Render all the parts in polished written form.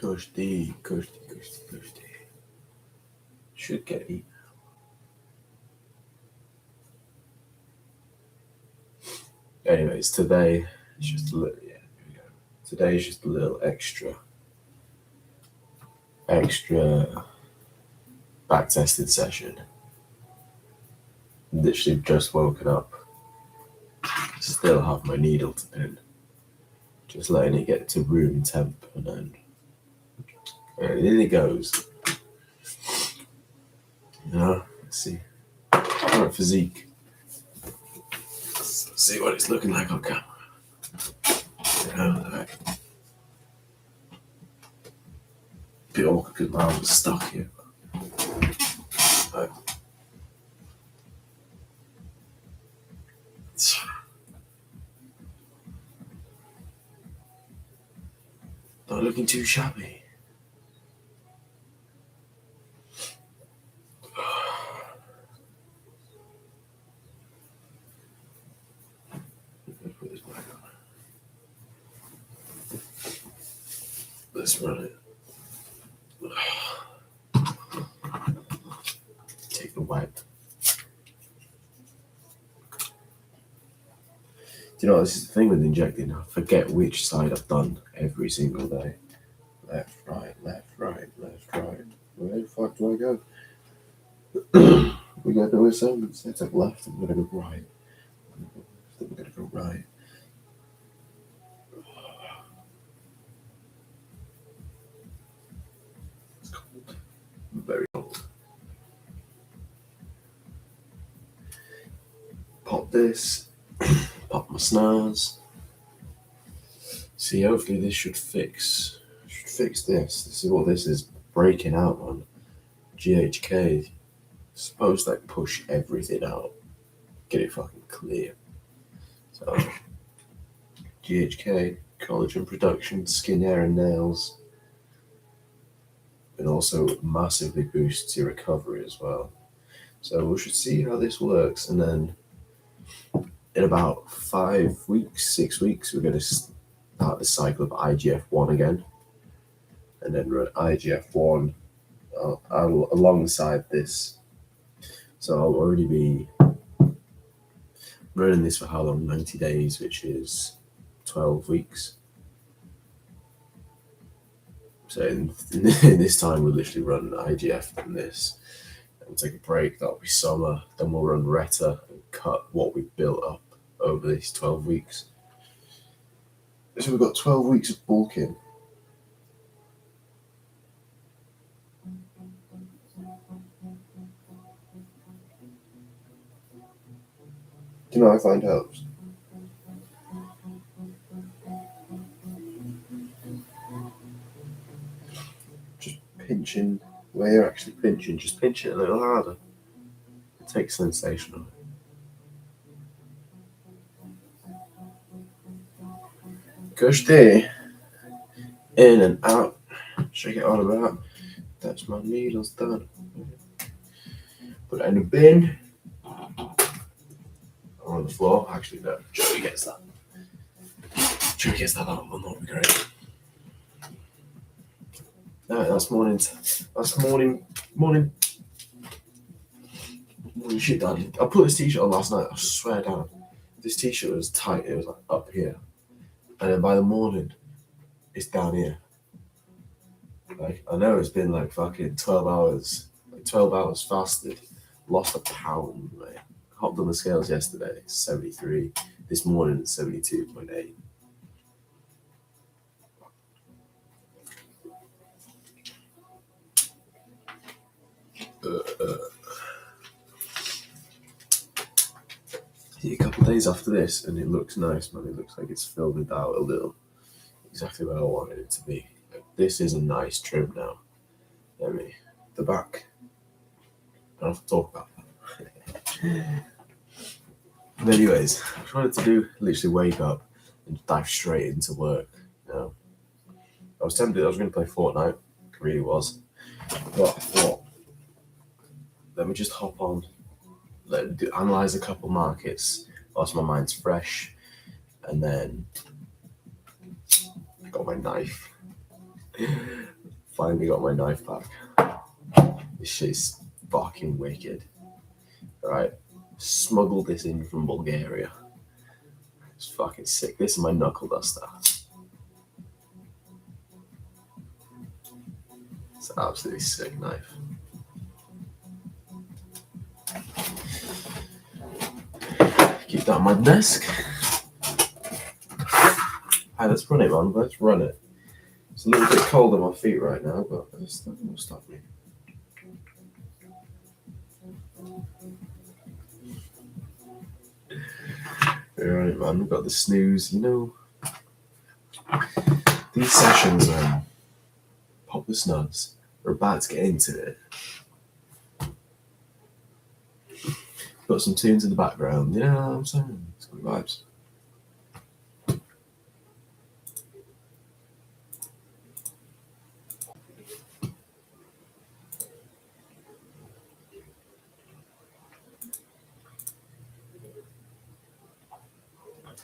Kushti. Should get email. Anyways, today is just a little. Yeah, here we go. Today is just a little extra backtested session. Literally just woken up. Still have my needle to pin. Just letting it get to room temp, and then in it goes. Let's see. Current physique. Let's see what it's looking like on camera. Like, bit awkward because my arm was stuck here. Right. Not looking too shabby. Put this back on. Let's run it. Take the wipe. Do you know, this is the thing with injecting. I forget which side I've done every single day. Left, right, left, right, left, right. Where the fuck do I go? We got no assignments. It's like left, I'm gonna go right. Then we're gonna go right. It's cold. Very cold. Pop this. Pop my snars. See, hopefully this should fix this. This is what this is breaking out on. GHK. Supposed to like push everything out. Get it fucking clear. So GHK, collagen production, skin, hair and nails. And also massively boosts your recovery as well. So we should see how this works, and then in about 5 weeks, 6 weeks, we're going to start the cycle of IGF-1 again, and then run IGF-1 alongside this. So I'll already be running this for how long? 90 days, which is 12 weeks. So in this time, we'll literally run IGF from this. We'll take a break. That'll be summer. Then we'll run Reta and cut what we've built up over these 12 weeks. So we've got 12 weeks of bulking. Do you know what I find helps? Just pinching where you're actually pinching. Just pinch it a little harder. It takes sensation away. Kushti. In and out. Shake it all about. That's my needles done. Put it in the bin. Or on the floor. Actually, no. Joey gets that. That will not be great. No, that's morning shit, Daddy. I put this t-shirt on last night. I swear down. This t-shirt was tight. It was like up here. And then by the morning, it's down here. Like, I know it's been like fucking 12 hours. Like 12 hours fasted. Lost a pound, mate. Hopped on the scales yesterday. 73. This morning, 72.8. A couple of days after this, and it looks nice, man. It looks like it's filled it out a little. Exactly where I wanted it to be. This is a nice trim now. The back. I don't have to talk about that. But anyways, I just wanted to do literally wake up and dive straight into work. I was tempted. I was going to play Fortnite. It really was. But I thought, let me just hop on. Analyze a couple markets whilst my mind's fresh, and then I got my knife. Finally got my knife back. This shit's fucking wicked. Right, smuggled this in from Bulgaria. It's fucking sick. This is my knuckle duster. It's an absolutely sick knife. Keep that on my desk. Hey, let's run it, man. Let's run it. It's a little bit cold on my feet right now, but that won't stop me. Alright, man. We've got the snooze. You know, these sessions, man, pop the snuds. We're about to get into it. Got some tunes in the background. You know what I'm saying? It's good vibes.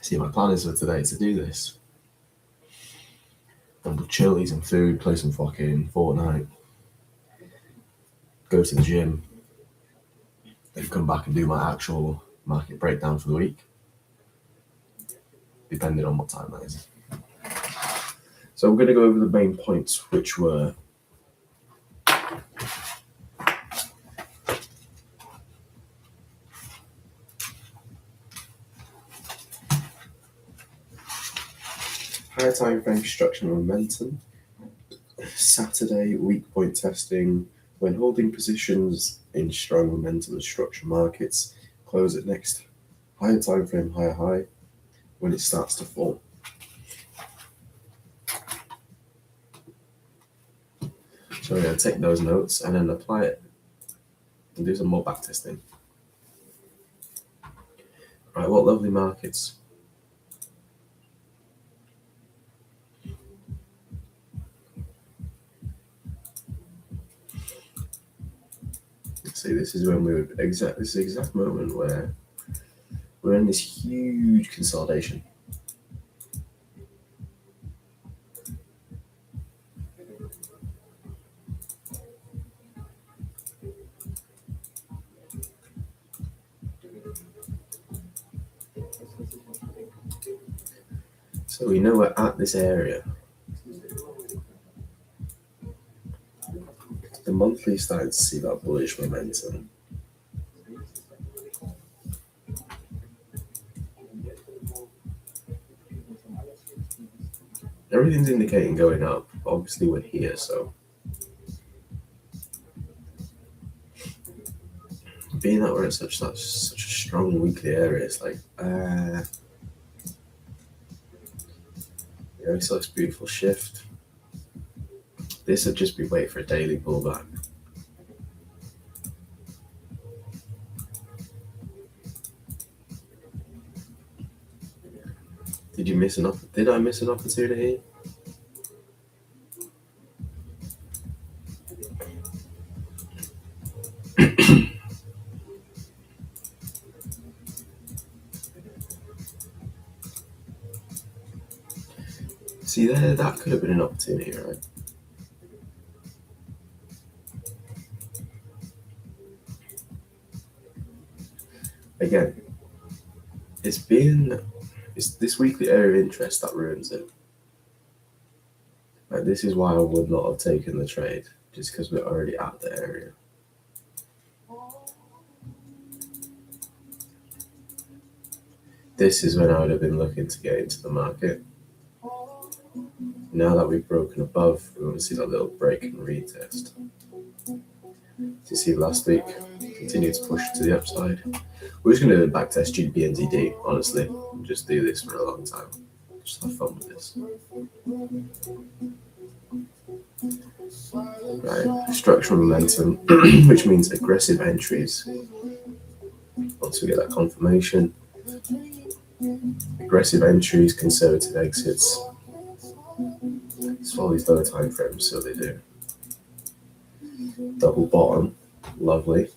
See, my plan is for today to do this. And we'll chill, eat some food, play some fucking Fortnite, go to the gym, then come back and do my actual market breakdown for the week, depending on what time that is. So I'm going to go over the main points, which were higher time frame structure and momentum, Saturday weak point testing, when holding positions in strong momentum and structure markets, close at next higher time frame higher high when it starts to fall. So we're going to take those notes and then apply it and do some more backtesting. Right, what lovely markets. See, this is when we're this is the exact moment where we're in this huge consolidation. So we know we're at this area. The monthly starting to see that bullish momentum. Everything's indicating going up. Obviously, we're here, so being that we're at such a strong weekly area, it's like, we saw this beautiful shift. This would just be waiting for a daily pullback. Did I miss an opportunity? See there, that could have been an opportunity, right? Again, it's this weekly area of interest that ruins it. Like, this is why I would not have taken the trade, just because we're already at the area. This is when I would have been looking to get into the market. Now that we've broken above, we want to see that little break and retest. You see last week, continue to push to the upside. We're just going to backtest GDP and NZD, honestly, and just do this for a long time. Just have fun with this. Right, structural momentum, which means aggressive entries. Once we get that confirmation, aggressive entries, conservative exits. It's all these lower time frames, so they do. Double bottom, lovely.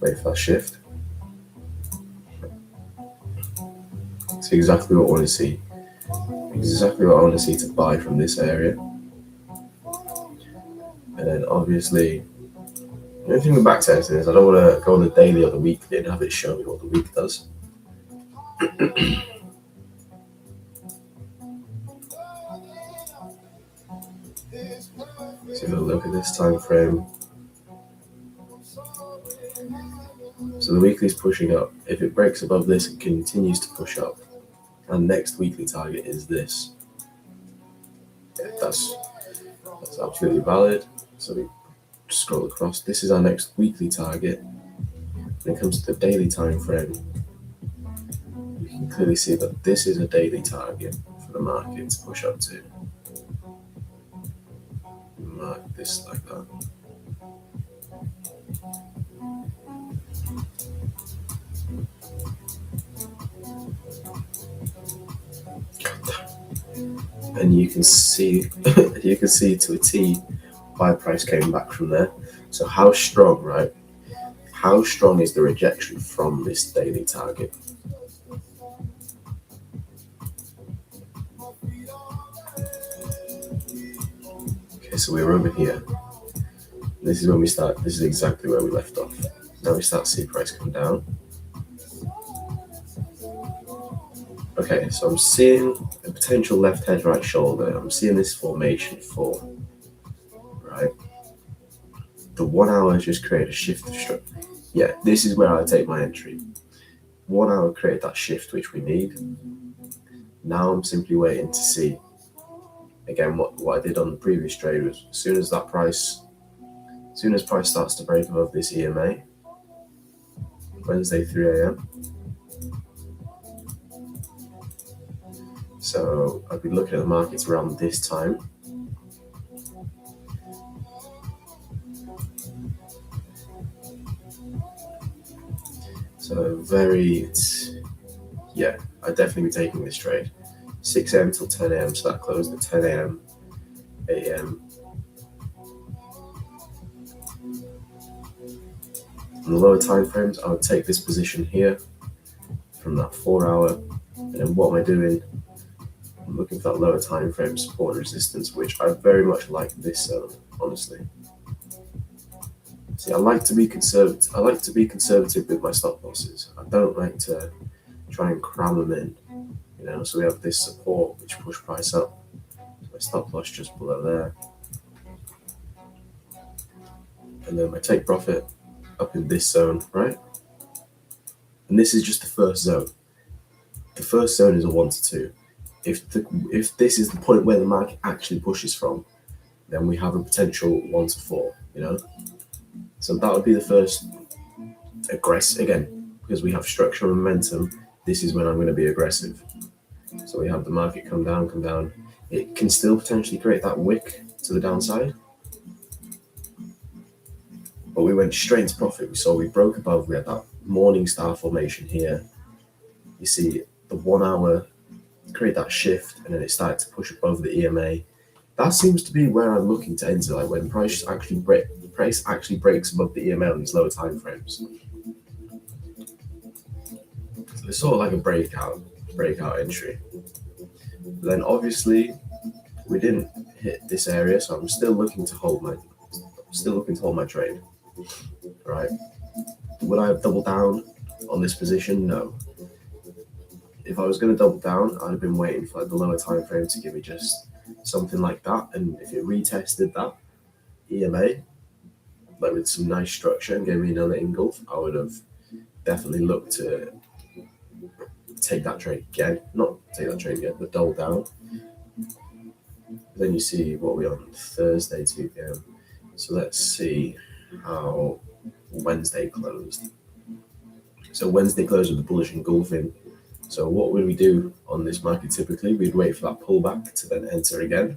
Wait for that shift. It's exactly what I want to see. exactly what I want to see to buy from this area. And then obviously, the only thing with backtesting is I don't want to go on the daily or the weekly and have it show me what the week does. So we'll look at this time frame. So the weekly is pushing up. If it breaks above this, it continues to push up. And next weekly target is this. Yeah, that's absolutely valid. So we scroll across. This is our next weekly target. When it comes to the daily time frame, you can clearly see that this is a daily target for the market to push up to. Mark this like that. And you can see to a T buy price came back from there. So how strong, right? How strong is the rejection from this daily target? Okay, so we're over here. This is when we start. This is exactly where we left off. Now we start to see price come down. Okay, so I'm seeing a potential left head, right shoulder. I'm seeing this formation form, right? The 1 hour has just created a shift of structure. Yeah, this is where I take my entry. 1 hour created that shift which we need. Now I'm simply waiting to see. Again, what I did on the previous trade was as soon as price starts to break above this EMA, Wednesday 3 a.m. So I'd be looking at the markets around this time. So I'd definitely be taking this trade. 6 a.m. till 10 a.m. So that closed at 10 a.m., 8 a.m. On the lower time frames, I would take this position here from that 4 hour. And then what am I doing? I'm looking for that lower time frame support and resistance, which I very much like this zone, honestly. See, I like to be conservative. I like to be conservative with my stop losses. I don't like to try and cram them in, So we have this support which push price up. So my stop loss just below there, and then my take profit up in this zone, right? And this is just the first zone. The first zone is a 1 to 2. If this is the point where the market actually pushes from, then we have a potential 1 to 4. So that would be the first aggressive, again, because we have structure and momentum. This is when I'm going to be aggressive. So we have the market come down. It can still potentially create that wick to the downside, but we went straight into profit. We broke above. We had that morning star formation here. You see the 1 hour create that shift, and then it started to push above the EMA. That seems to be where I'm looking to enter, like when price actually breaks above the EMA on these lower time frames. So it's sort of like a breakout entry. But then obviously we didn't hit this area, so I'm still looking to hold my trade. Right? Would I have doubled down on this position? No. If I was going to double down, I'd have been waiting for the lower time frame to give me just something like that, and if it retested that EMA, like with some nice structure, and gave me another engulf, I would have definitely looked to take that trade again. Not take that trade again, but double down. Then you see what we're on Thursday 2 p.m. So let's see how Wednesday closed. So Wednesday closed with the bullish engulfing. So what would we do on this market typically? We'd wait for that pullback to then enter again.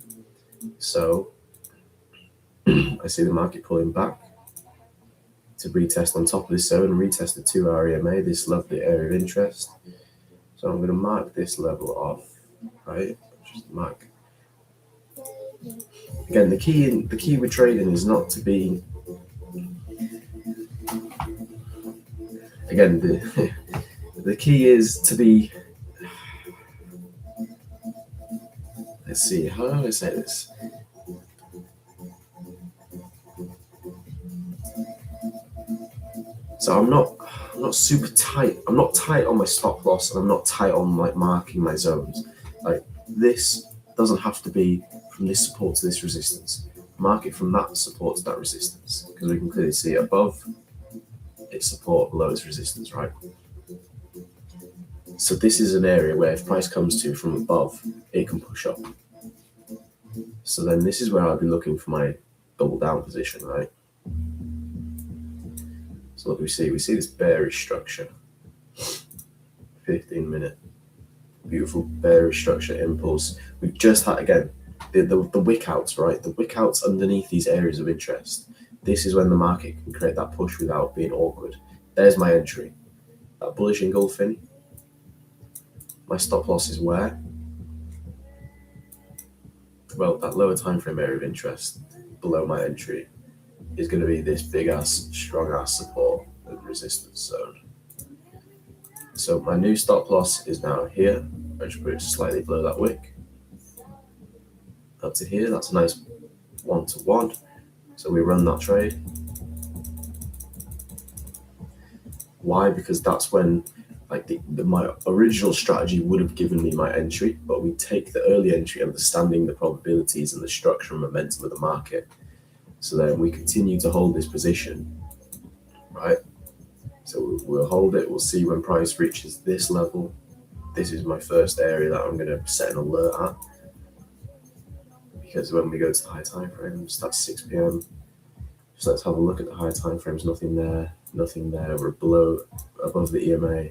So I see the market pulling back to retest on top of this zone, retest the 2 hour EMA, this lovely area of interest. So I'm going to mark this level off, right? Just mark. Again, the key with trading is not to be. Again, the key is to be. let's see, how do I say this? So I'm not super tight. I'm not tight on my stop loss, and I'm not tight on like marking my zones. Like this doesn't have to be from this support to this resistance. Mark it from that support to that resistance, because we can clearly see above its support, below its resistance, right? So this is an area where if price comes to from above, it can push up. So then this is where I'll be looking for my double down position, right? So what do we see? We see this bearish structure, 15-minute, beautiful bearish structure impulse. We've just had, again, the wick outs, right? The wick outs underneath these areas of interest. This is when the market can create that push without being awkward. There's my entry. That bullish engulfing. My stop loss is where? Well, that lower time frame area of interest below my entry is going to be this big ass, strong ass support and resistance zone. So my new stop loss is now here. I just put it slightly below that wick. Up to here, that's a nice 1-to-1. So we run that trade. Why? Because that's when like my original strategy would have given me my entry, but we take the early entry understanding the probabilities and the structure and momentum of the market. So then we continue to hold this position, right? So we'll hold it. We'll see when price reaches this level. This is my first area that I'm going to set an alert at, because when we go to the high time frames, that's 6 p.m. So let's have a look at the high time frames. Nothing there, nothing there. We're above the EMA.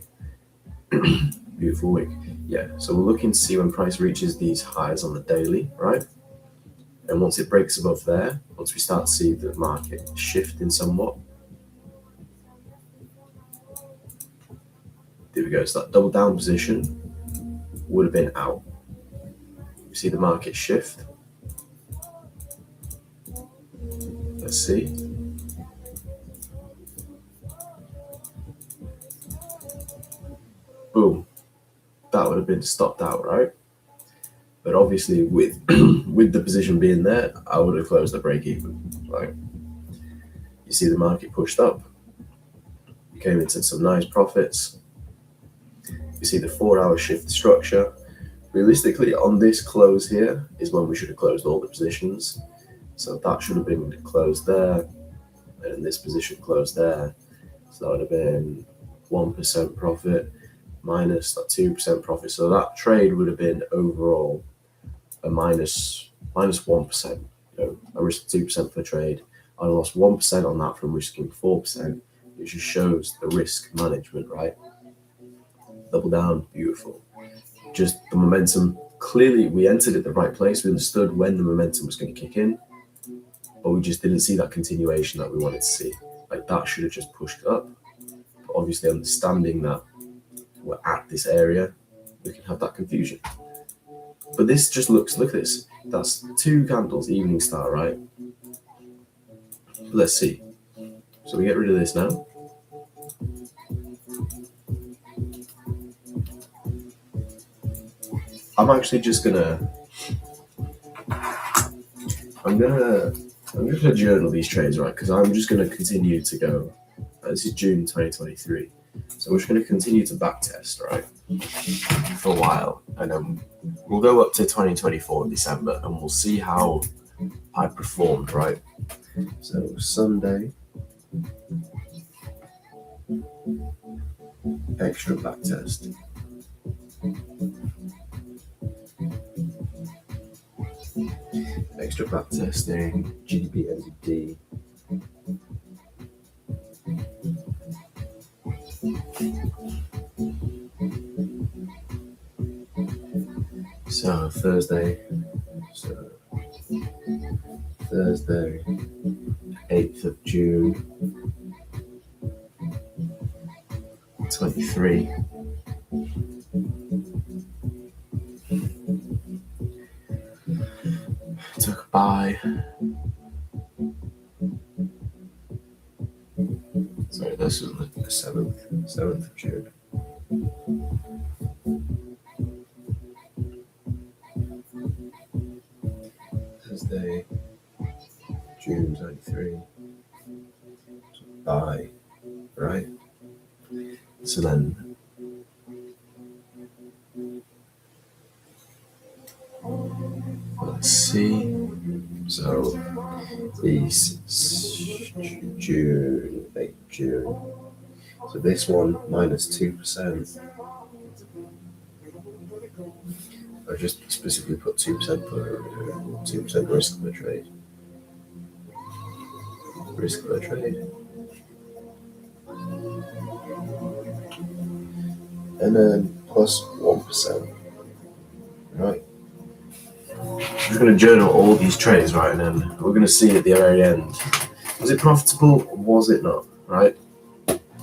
Beautiful wick. Yeah, so we're looking to see when price reaches these highs on the daily, right? And once it breaks above there, once we start to see the market shifting somewhat, there we go. So that double down position would have been out. You see the market shift. Let's see. Boom. That would have been stopped out, right? But obviously with with the position being there, I would have closed the break even. Right? You see the market pushed up. We came into some nice profits. You see the 4-hour shift structure. Realistically, on this close here is when we should have closed all the positions. So that should have been closed there, and this position closed there. So that would have been 1% profit minus that 2% profit. So that trade would have been overall a minus 1%. I risked 2% per trade. I lost 1% on that from risking 4%. It just shows the risk management, right? Double down, beautiful. Just the momentum. Clearly, we entered at the right place. We understood when the momentum was going to kick in, but we just didn't see that continuation that we wanted to see. Like that should have just pushed up. But obviously, understanding that we're at this area, we can have that confusion. But this just look at this. That's 2 candles, evening star, right? But let's see. So we get rid of this now. I'm actually just gonna journal these trades, right? Because I'm just gonna continue to go. This is June 2023, so we're just gonna continue to backtest, right, for a while, and then we'll go up to 2024 in December, and we'll see how I performed, right? So Sunday, extra backtest. Extra backtesting, GDP NZD. So Thursday, 8th of June, 23. Took a buy. Sorry, this is the 7th of June. entry, buy, right? So then let's see. So these June, late June. So this one minus 2%. I just specifically put 2% for 2% risk of a trade. Risk of a trade. And then plus 1%. Right. I'm just going to journal all these trades, right? And then we're going to see at the very end, was it profitable or was it not, right?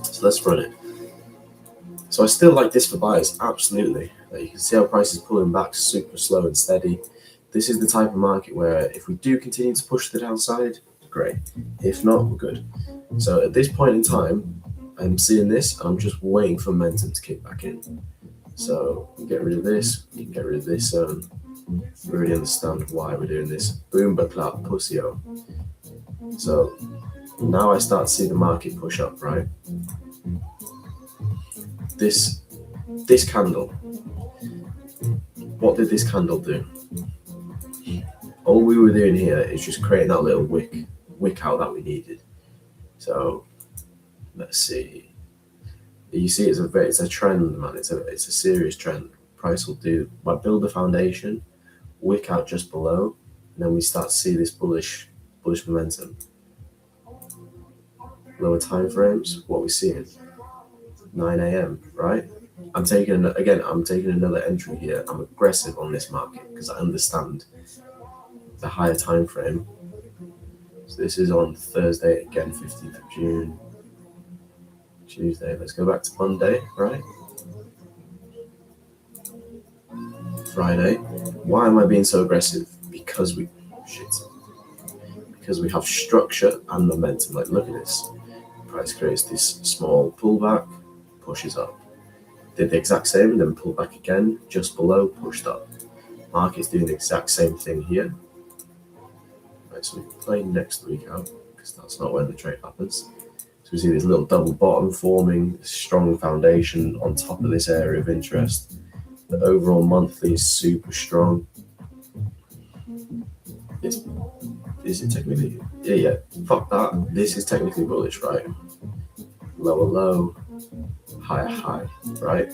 So let's run it. So I still like this for buyers, absolutely. You can see how price is pulling back super slow and steady. This is the type of market where if we do continue to push the downside, great. If not, we're good. So at this point in time, I'm seeing this, I'm just waiting for momentum to kick back in. So get rid of this, you can get rid of this zone. We already understand why we're doing this. Boom, but clap, pussy-o. So now I start to see the market push up, right? This candle, what did this candle do? All we were doing here is just creating that little wick out that we needed. So let's see. You see, it's a trend, man. It's a serious trend. Price will build the foundation, wick out just below, and then we start to see this bullish momentum. Lower time frames. What we're seeing, 9 a.m. right? I'm taking another entry here. I'm aggressive on this market because I understand the higher time frame. So this is on Thursday, again, 15th of June. Tuesday, let's go back to Monday, right? Friday. Why am I being so aggressive? Because we have structure and momentum. Like, look at this. Price creates this small pullback, pushes up. Did the exact same, then pulled back again, just below, pushed up. Market's doing the exact same thing here. Right, so we can play next week out because that's not when the trade happens. So we see this little double bottom forming, strong foundation on top of this area of interest. The overall monthly is super strong. Is it technically? Yeah, fuck that. This is technically bullish, right? Lower low, higher high, right?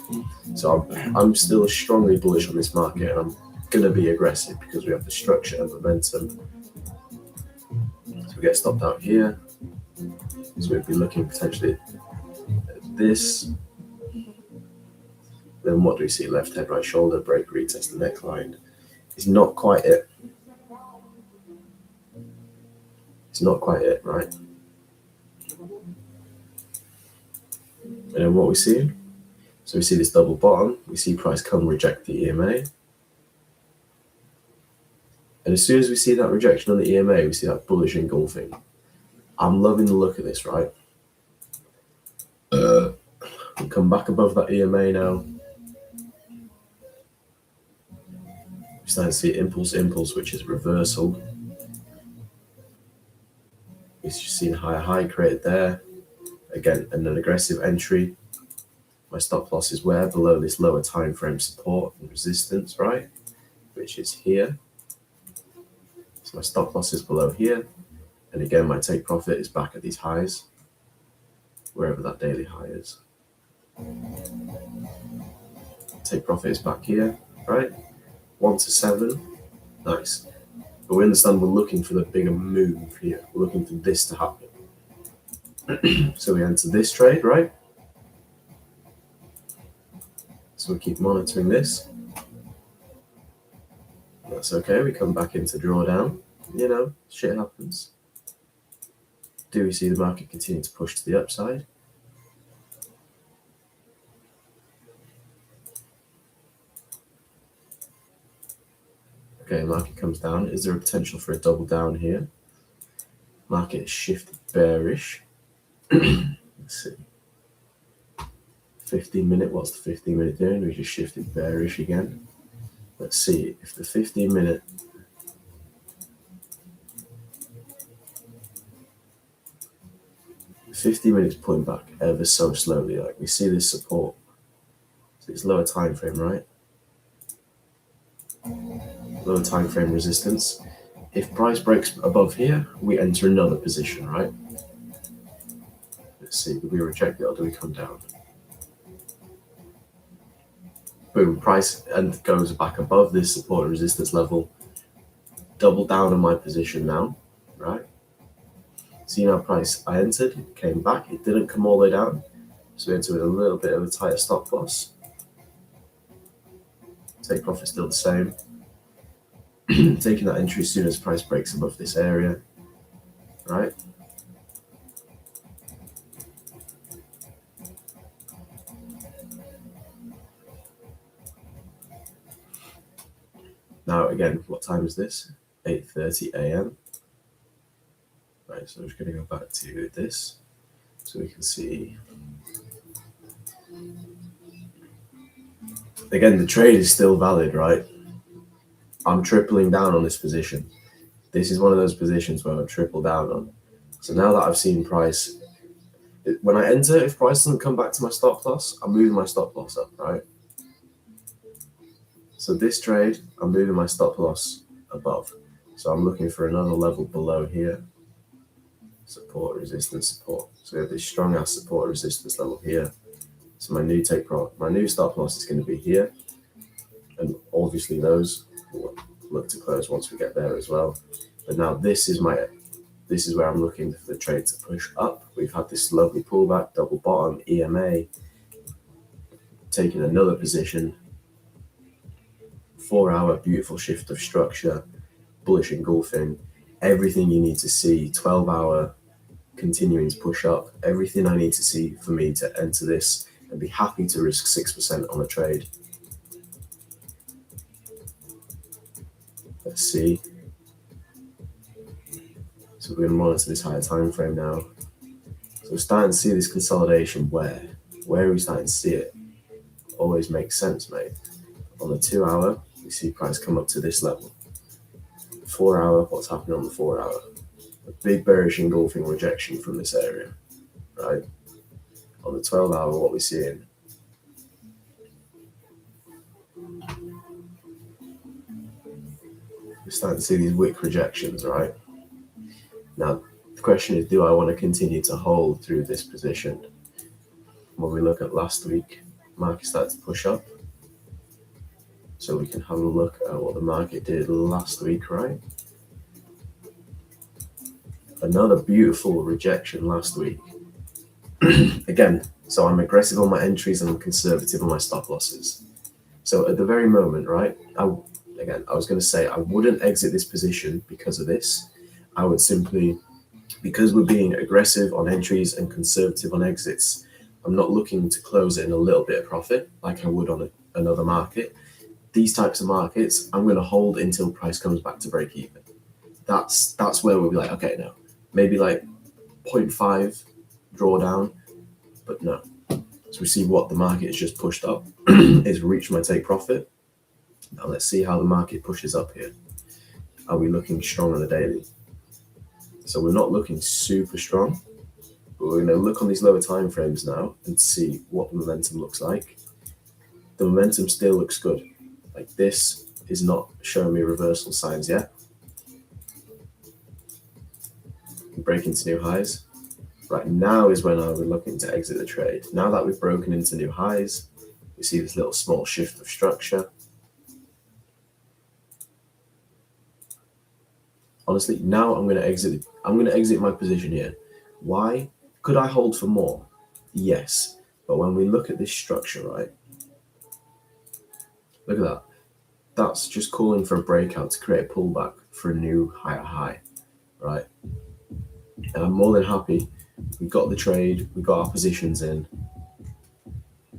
So I'm still strongly bullish on this market, and I'm gonna be aggressive because we have the structure and momentum. So we get stopped out here. So we'd be looking potentially at this. Then what do we see? Left head, right shoulder, break, retest the neckline. It's not quite it. It's not quite it, right? And then what we see? So we see this double bottom. We see price come reject the EMA. And as soon as we see that rejection on the EMA, we see that bullish engulfing. I'm loving the look of this, right? We come back above that EMA now. We start to see impulse, which is reversal. We've seen higher high created there. Again, an aggressive entry. My stop loss is where? Below this lower time frame support and resistance, right? Which is here. So my stop loss is below here. And again, my take profit is back at these highs, wherever that daily high is. Take profit is back here, right? 1 to 7, nice. But we understand we're looking for the bigger move here. We're looking for this to happen. So we enter this trade, right? So we keep monitoring this. That's okay. We come back into drawdown. You know, shit happens. Do we see the market continue to push to the upside? Okay, market comes down. Is there a potential for a double down here? Market is shifted bearish. Let's see. 15-minute, what's the 15-minute doing? We just shifted bearish again. Let's see if the 15-minute 50 minutes pulling back ever so slowly. Like we see this support, so it's lower time frame, right? Lower time frame resistance. If price breaks above here, we enter another position, right? Let's see, do we reject it or do we come down? Boom, price and goes back above this support and resistance level. Double down on my position now, right? See now price, I entered, came back, it didn't come all the way down. So we entered with a little bit of a tighter stop loss. Take profit still the same. Taking that entry as soon as price breaks above this area, right? Now again, what time is this? 8:30 a.m. Right, so I'm just going to go back to this so we can see. Again, the trade is still valid, right? I'm tripling down on this position. This is one of those positions where I triple down on. So now that I've seen price, when I enter, if price doesn't come back to my stop loss, I'm moving my stop loss up, right? So this trade, I'm moving my stop loss above. So I'm looking for another level below here. Support, resistance, support. So we have this strong ass support resistance level here. So my new my new stop loss is going to be here. And obviously those will look to close once we get there as well. But now this is where I'm looking for the trade to push up. We've had this lovely pullback, double bottom, EMA, taking another position, 4 hour beautiful shift of structure, bullish engulfing, everything you need to see, 12 hour continuing to push up, everything I need to see for me to enter this and be happy to risk 6% on a trade. Let's see. So we're going to monitor this higher time frame now. So we're starting to see this consolidation where are we starting to see it? Always makes sense, mate. On the 2 hour, we see price come up to this level. 4 hour, what's happening on the 4 hour? A big bearish engulfing rejection from this area, right? On the 12 hour, what we're seeing, we're starting to see these wick rejections, right? Now, the question is, do I want to continue to hold through this position? When we look at last week, market started to push up. So we can have a look at what the market did last week, right? Another beautiful rejection last week. Again, so I'm aggressive on my entries and I'm conservative on my stop losses. So at the very moment, right, I was going to say I wouldn't exit this position because of this. I would simply, because we're being aggressive on entries and conservative on exits, I'm not looking to close it in a little bit of profit like I would on another market. These types of markets, I'm going to hold until price comes back to break even. That's where we'll be like, okay, no, maybe like 0.5 drawdown, but no. So we see what the market has just pushed up. It's reached my take profit. Now let's see how the market pushes up here. Are we looking strong on the daily? So we're not looking super strong, but we're going to look on these lower time frames now and see what the momentum looks like. The momentum still looks good. Like this is not showing me reversal signs yet. Break into new highs. Right now is when I was looking to exit the trade. Now that we've broken into new highs, we see this little small shift of structure. Honestly, now I'm going to exit. I'm going to exit my position here. Why? Could I hold for more? Yes. But when we look at this structure, right? Look at that. That's just calling for a breakout to create a pullback for a new higher high, right? And I'm more than happy. We got the trade. We got our positions in.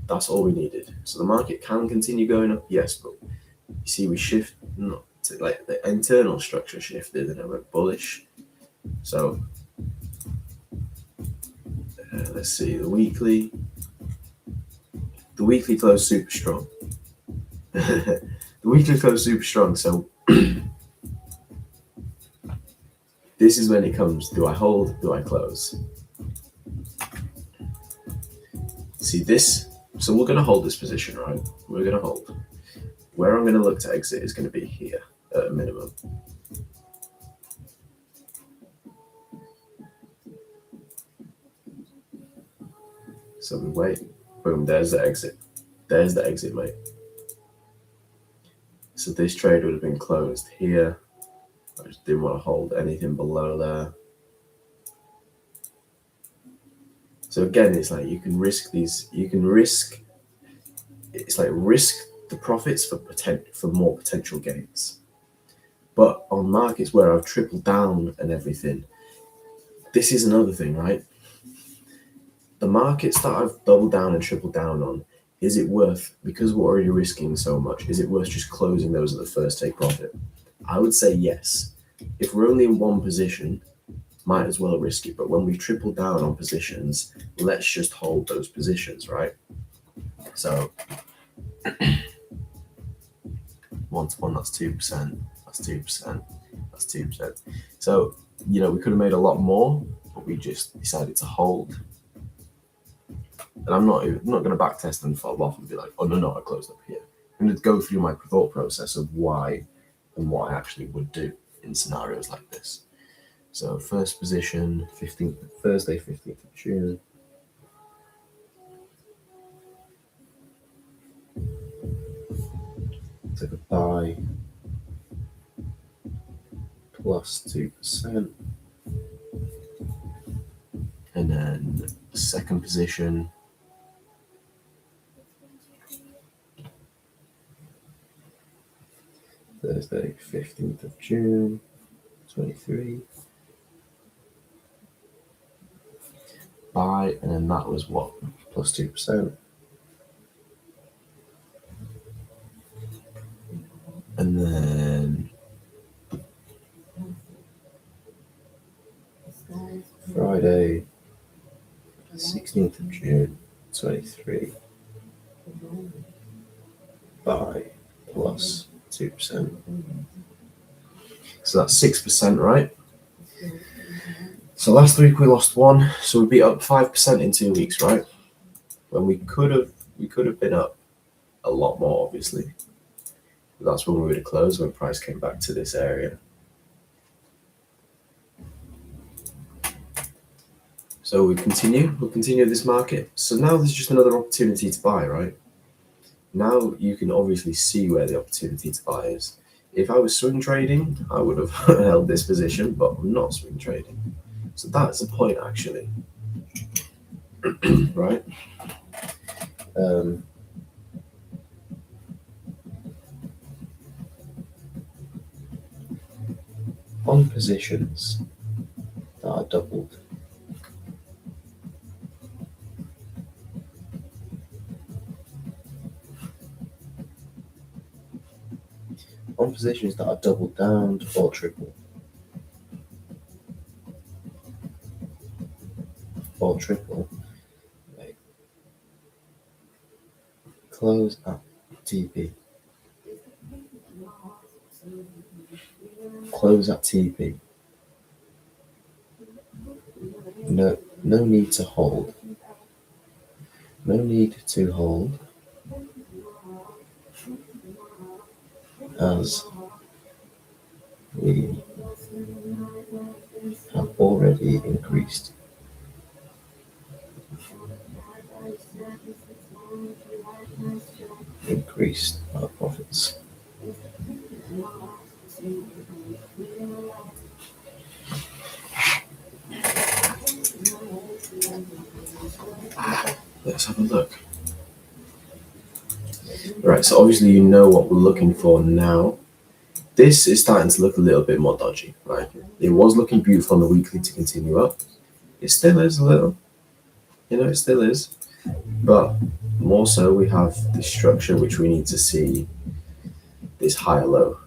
That's all we needed. So the market can continue going up, yes, but you see we shift, not to, like the internal structure shifted and it went bullish. So let's see, the weekly closed super strong. The weekly closed super strong. So this is when it comes, do I hold, do I close? See this? So we're going to hold this position, right? We're going to hold. Where I'm going to look to exit is going to be here at a minimum. So we wait. Boom, there's the exit. There's the exit, mate. So this trade would have been closed here. I just didn't want to hold anything below there. So again, it's like you can risk these, it's like risk the profits for more potential gains. But on markets where I've tripled down and everything, this is another thing, right? The markets that I've doubled down and tripled down on, is it worth, because we're already risking so much, is it worth just closing those at the first take profit? I would say yes. If we're only in one position, might as well risk it. But when we've tripled down on positions, let's just hold those positions, right? So 1 to 1, that's 2%. That's 2%. That's 2%. So, we could have made a lot more, but we just decided to hold. And I'm not going to backtest and fall off and be like, oh, no, I closed up here. I'm going to go through my thought process of why and what I actually would do in scenarios like this. So first position, Thursday, 15th of June. Took a buy plus 2%. And then second position, Thursday, 15th of June, 23. Buy, and then that was what? Plus 2%. And then Friday, 16th of June, 23. Buy plus 2%. So that's 6%, right? So last week we lost 1, so we'd be up 5% in 2 weeks, right? When we could have been up a lot more, obviously. But that's when we would have closed, when price came back to this area. So we'll continue this market. So now there's just another opportunity to buy, right? Now you can obviously see where the opportunity to buy is. If I was swing trading, I would have held this position, but I'm not swing trading. So that's the point, actually. Right? On positions that are doubled, on positions that are doubled down or triple, right. Close at TP. Close at TP. No need to hold. No need to hold, as we have already increased our profits. Let's have a look. Right, so obviously you know what we're looking for now. This is starting to look a little bit more dodgy, right? It was looking beautiful on the weekly to continue up. It still is a little. It still is. But more so, we have this structure which we need to see, this higher low.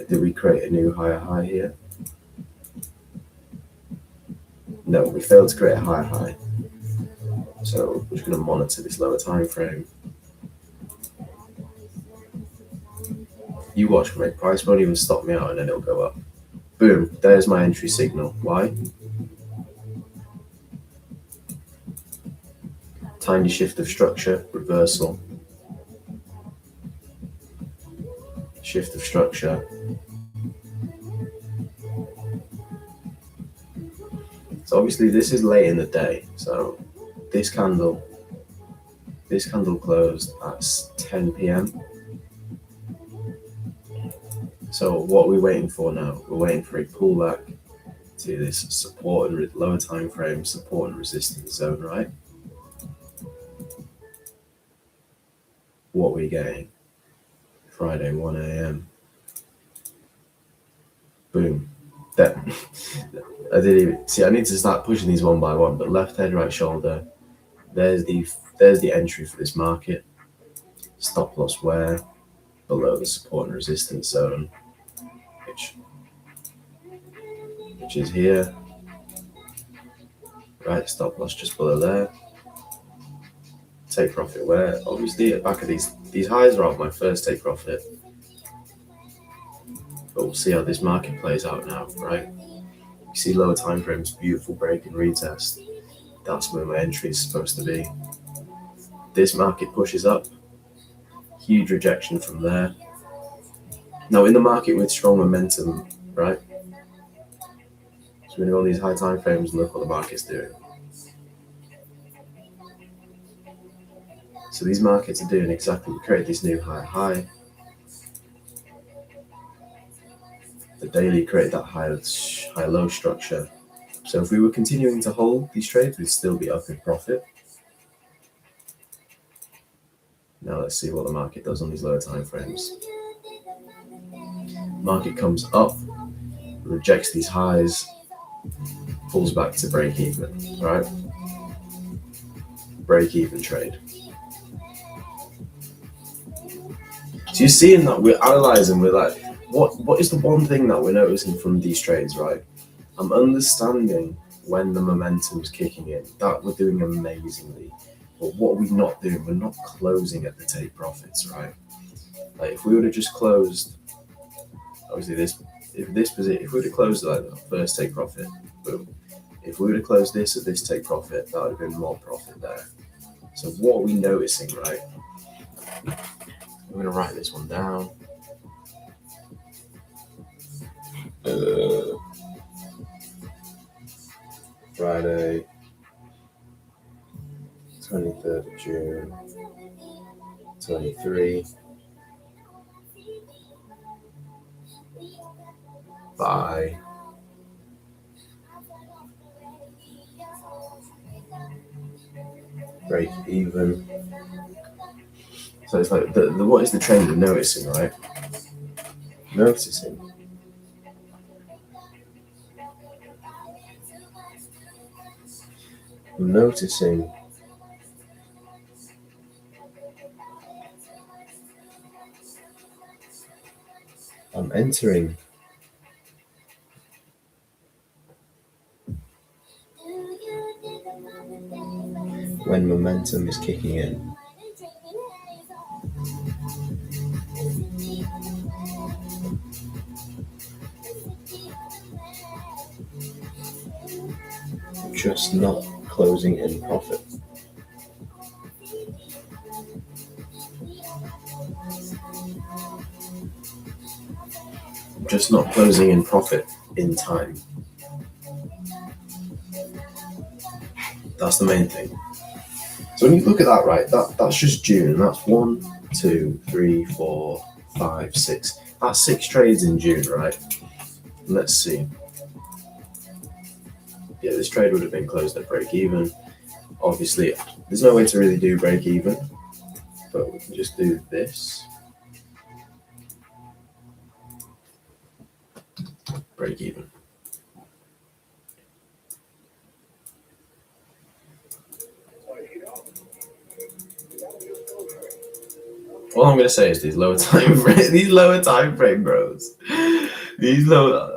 Did we create a new higher high here? No, we failed to create a higher high. So we're just going to monitor this lower time frame. You watch, mate. Price won't even stop me out and then it'll go up. Boom. There's my entry signal. Why? tiny shift of structure, reversal, shift of structure. So obviously this is late in the day, so this candle closed at 10 p.m. So what are we waiting for now? We're waiting for a pullback to this support and lower time frame support and resistance zone, right? What are we getting? Friday, 1 a.m. Boom. That I didn't even see. I need to start pushing these one by one. But left head, right shoulder. There's the entry for this market. Stop loss where below the support and resistance zone, which is here. Right, stop loss just below there. Take profit where? Obviously, at the back of these highs are off my first take profit. But we'll see how this market plays out now, right? You see lower time frames, beautiful break and retest. That's where my entry is supposed to be. This market pushes up. Huge rejection from there. Now in the market with strong momentum, right? So we're going to go on these high time frames and look what the market's doing. So these markets are doing exactly, we create this new high. The daily create that high-low structure. So if we were continuing to hold these trades, we'd still be up in profit. Now let's see what the market does on these lower time frames. Market comes up, rejects these highs, pulls back to break even, right? Break even trade. So you're seeing that we're analyzing, we're like, what is the one thing that we're noticing from these trades, right? I'm understanding when the momentum's kicking in, that we're doing amazingly. But what are we not doing? We're not closing at the take profits, right? Like if we would have just closed, obviously if we would have closed like the first take profit, boom. If we would have closed this at this take profit, that would have been more profit there. So what are we noticing, right? I'm gonna write this one down. Friday, 23rd of June, 23. Buy. Break even. So it's like the what is the trend we're noticing, right? I'm noticing I'm entering when momentum is kicking in. Just not closing in profit. Just not closing in profit in time. That's the main thing. So when you look at that, right, that's just June. That's 1, 2, 3, 4, 5, 6. That's 6 trades in June, right? Let's see. Yeah, this trade would have been closed at break even. Obviously, there's no way to really do break even, but we can just do this. Break even. All I'm gonna say is these lower time frame bros. These lower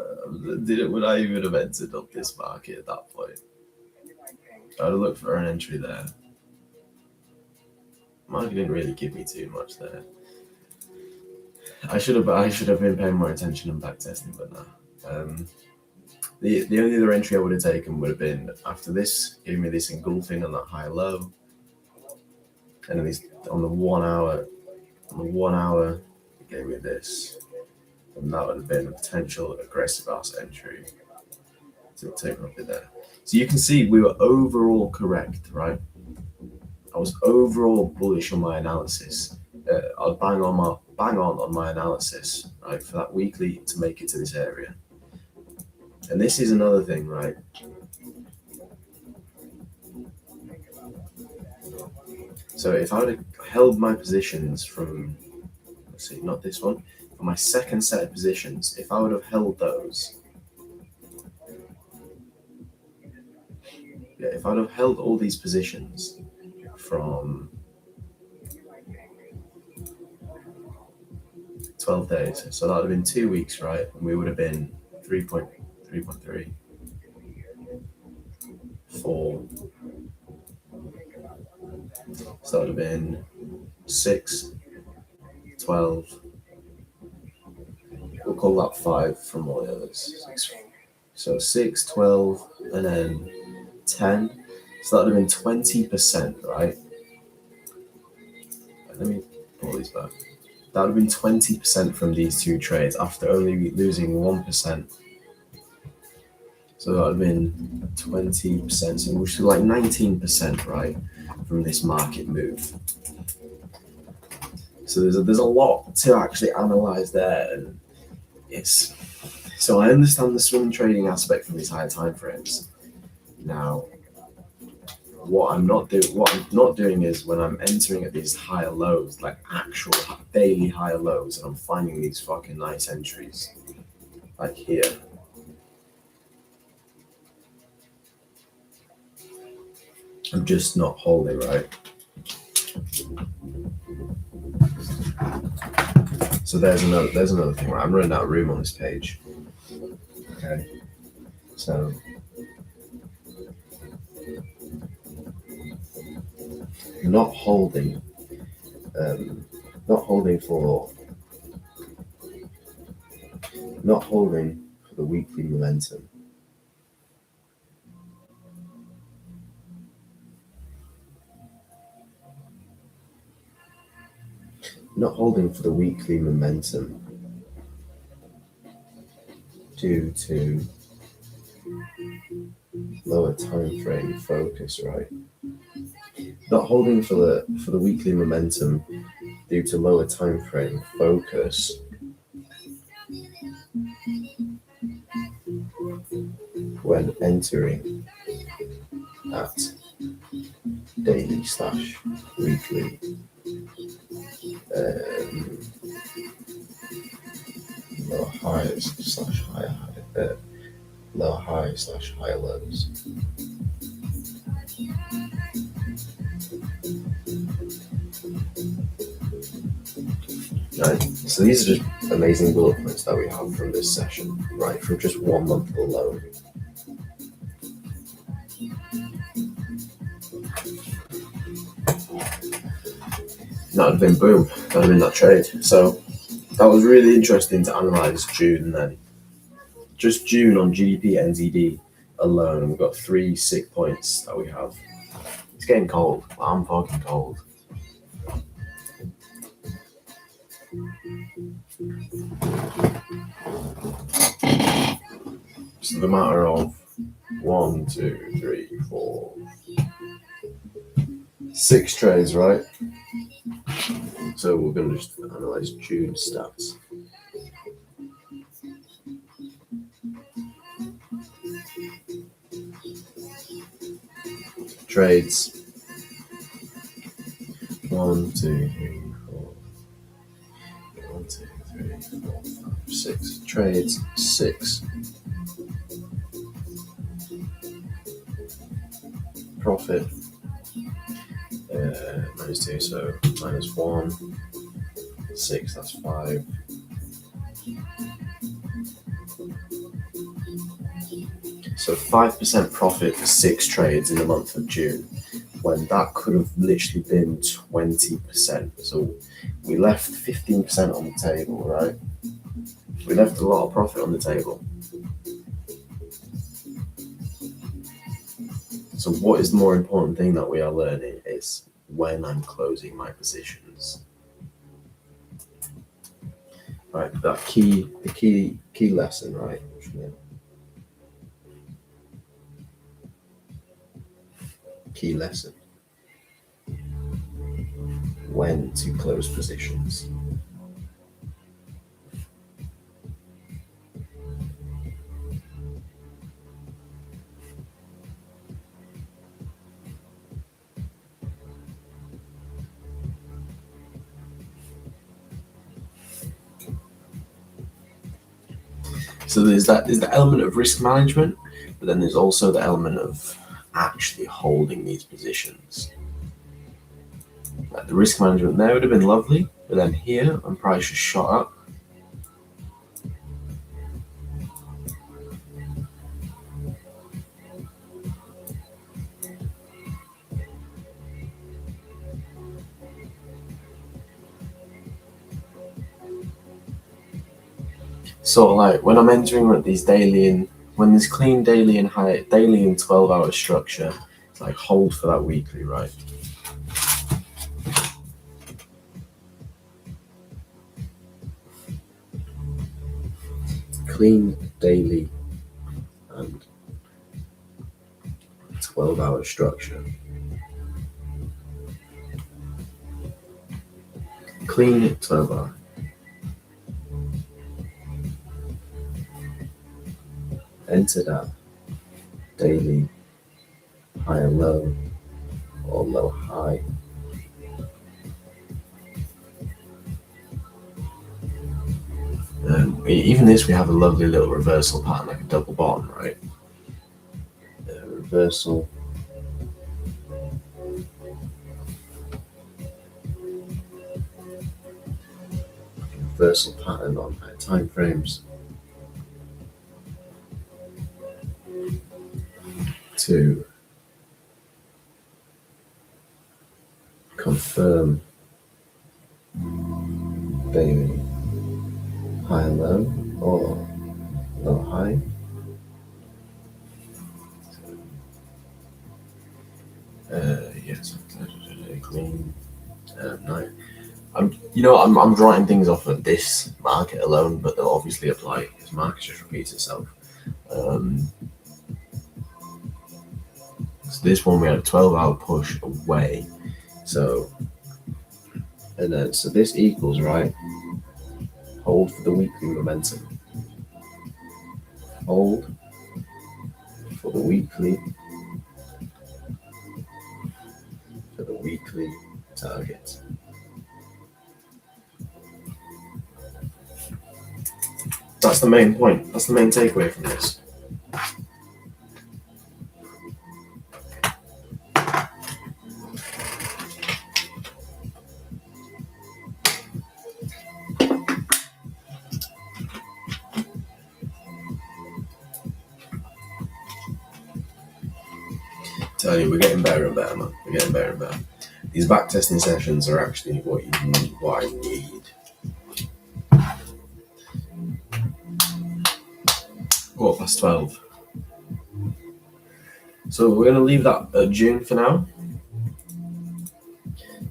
would I even have entered up this market at that point? I would have looked for an entry there. Market didn't really give me too much there. I should have been paying more attention and backtesting, but no. The only other entry I would have taken would have been after this, giving me this engulfing on that high low. And at least on the 1 hour, it gave me this. And that would have been a potential aggressive ass entry to take profit there. So you can see we were overall correct, right? I was overall bullish on my analysis. I was bang on my analysis, right, for that weekly to make it to this area. And this is another thing, right? So if I would have held my positions from, let's see, not this one, for my second set of positions, if I would have held those, if I'd have held all these positions from 12 days, so that would have been 2 weeks, right? And we would have been 3.3, 4. So that would have been 6, 12. We'll call that 5 from all the others. So 6, 12, and then 10. So that would have been 20%, right? Let me pull these back. That would have been 20% from these two trades after only losing 1%. So that would have been 20%, so which is like 19%, right, from this market move. So there's a lot to actually analyze there, and so I understand the swing trading aspect from these higher time frames. Now, what I'm not doing is when I'm entering at these higher lows, like actual daily higher lows, and I'm finding these fucking nice entries, like here. I'm just not holding, right? So there's another thing, right? I'm running out of room on this page. Okay, so not holding for the weekly momentum. Not holding for the weekly momentum due to lower time frame focus, right? Not holding for the weekly momentum due to lower time frame focus when entering at daily/weekly lower high/higher lows. Right. So these are just amazing bullet points that we have from this session, right? From just 1 month alone. That would have been boom. That would have been that trade. So that was really interesting to analyze June then. Just June on GDP NZD alone, we've got 3 sick points that we have. It's getting cold. I'm fucking cold. So the matter of 1, 2, 3, 4, 6 trades, right? So we're going to just analyze June stats. Trades 1, 2, 3, 4. 1, 2, 3, 4, 5, 6. Trades 6. Profit -2, so -1. 6, that's 5. So 5% profit for 6 trades in the month of June, when that could have literally been 20%. So we left 15% on the table, right? We left a lot of profit on the table. So what is the more important thing that we are learning is when I'm closing my positions. Right, the key lesson, right? Key lesson. When to close positions. So there's the element of risk management, but then there's also the element of actually holding these positions. Like the risk management there would have been lovely, but then here I'm price just shot up. Sort of like when I'm entering these daily and when there's clean daily and 12-hour structure, it's like hold for that weekly, right? Clean daily and 12-hour structure. Clean 12-hour. Enter that daily high and low or low high. Even this, we have a lovely little reversal pattern, like a double bottom, right? Reversal. Reversal pattern on higher time frames. To confirm daily high and low or low high. Yes, clean. No, I'm writing things off of this market alone, but they'll obviously apply because market just repeats itself. So this one we had a 12-hour push away. So this equals, right? Hold for the weekly momentum. Hold for the weekly target. That's the main point. That's the main takeaway from this. Tell you, we're getting better and better, man. We're getting better and better. These backtesting sessions are actually what you need, what I need. 12:15. So we're gonna leave that at June for now.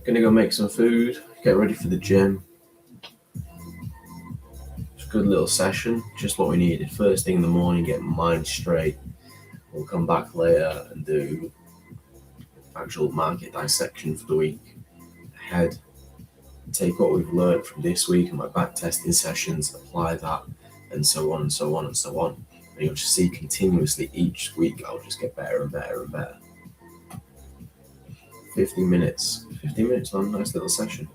Gonna go make some food, get ready for the gym. It's a good little session, just what we needed. First thing in the morning, get mind straight. We'll come back later and do actual market dissection for the week ahead. Take what we've learned from this week and my back testing sessions, apply that, and so on and so on and so on. And you'll just see continuously each week I'll just get better and better and better. 15 minutes on a nice little session.